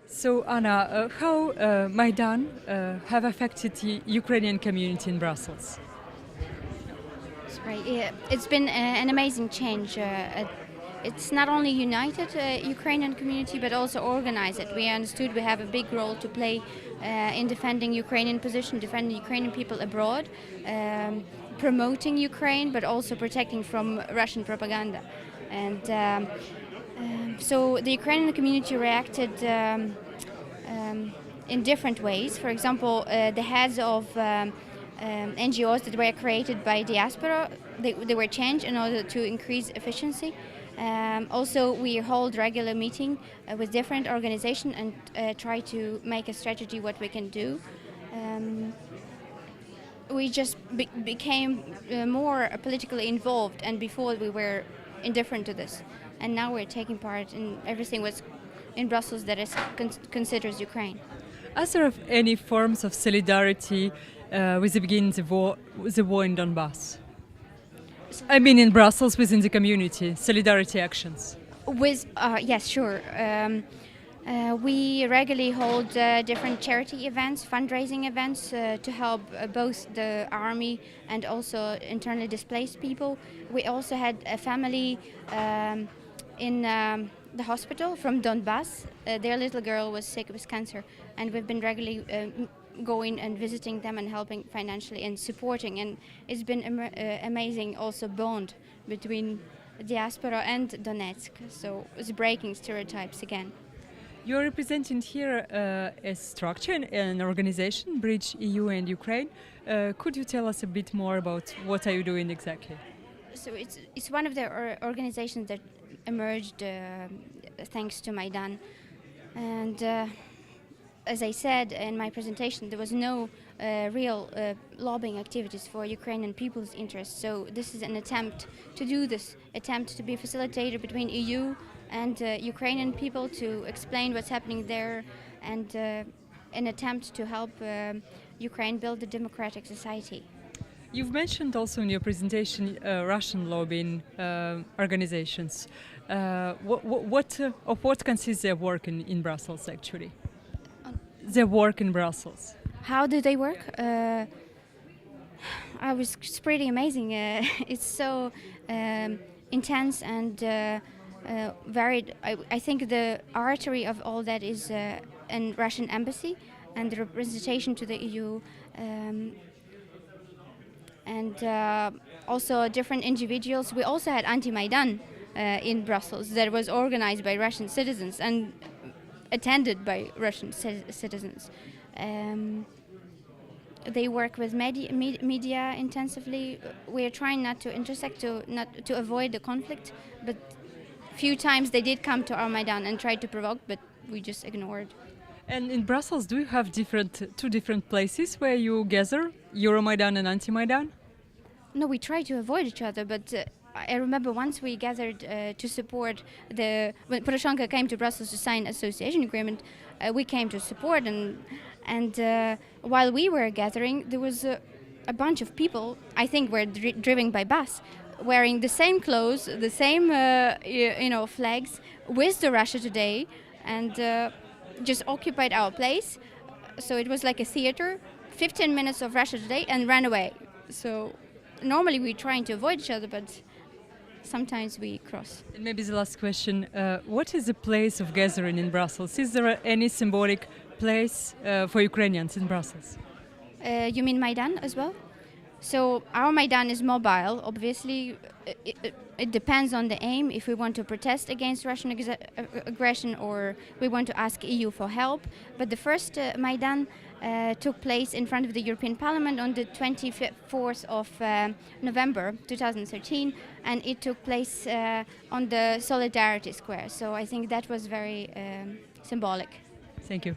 So, Anna, how Maidan have affected the Ukrainian community in Brussels? Right. Yeah, it's been an amazing change. It's not only united Ukrainian community, but also organized it. We understood we have a big role to play in defending Ukrainian position, defending Ukrainian people abroad, promoting Ukraine, but also protecting from Russian propaganda. And so the Ukrainian community reacted in different ways. For example, the heads of NGOs that were created by diaspora, they were changed in order to increase efficiency. Also, we hold regular meeting with different organizations and try to make a strategy what we can do. We just became more politically involved, and before we were indifferent to this, and now we're taking part in everything what's in Brussels that is considers Ukraine. Are there any forms of solidarity with the beginning of the war in Donbass? I mean, in Brussels, within the community, solidarity actions. With yes, sure. We regularly hold different charity events, fundraising events to help both the army and also internally displaced people. We also had a family in the hospital from Donbass. Their little girl was sick with cancer, and we've been regularly going and visiting them and helping financially and supporting. And it's been amazing also bond between diaspora and Donetsk. So it's breaking stereotypes again. You're representing here a structure, an organization, Bridge EU and Ukraine. Could you tell us a bit more about what are you doing exactly? So it's one of the organizations that emerged thanks to Maidan. And as I said in my presentation, there was no real lobbying activities for Ukrainian people's interests. So this is an attempt to do this, attempt to be a facilitator between EU and Ukrainian people to explain what's happening there, and an attempt to help Ukraine build a democratic society. You've mentioned also in your presentation Russian lobbying organizations. Of what consists their work in Brussels, actually? Their work in Brussels. How do they work? It's pretty amazing. It's so intense and varied. I think the artery of all that is an Russian embassy and the representation to the EU. And also different individuals. We also had anti-Maidan in Brussels that was organized by Russian citizens and attended by Russian citizens. They work with media intensively. We are trying not to intersect, to avoid the conflict, but few times they did come to our Maidan and tried to provoke, but we just ignored. And in Brussels, do you have two different places where you gather, Euromaidan and Anti-Maidan? No, we try to avoid each other, but I remember once we gathered to support when Poroshenko came to Brussels to sign association agreement, we came to support, and while we were gathering, there was a bunch of people, I think were driven by bus, wearing the same clothes, the same flags with the Russia Today, and just occupied our place. So it was like a theater, 15 minutes of Russia Today, and ran away. So normally we're trying to avoid each other, but sometimes we cross. And maybe the last question, what is the place of gathering in Brussels? Is there any symbolic place for Ukrainians in Brussels? You mean Maidan as well? So our Maidan is mobile. Obviously, it depends on the aim. If we want to protest against Russian aggression or we want to ask EU for help. But the first Maidan took place in front of the European Parliament on the 24th of November 2013, and it took place on the Solidarity Square. So I think that was very symbolic. Thank you.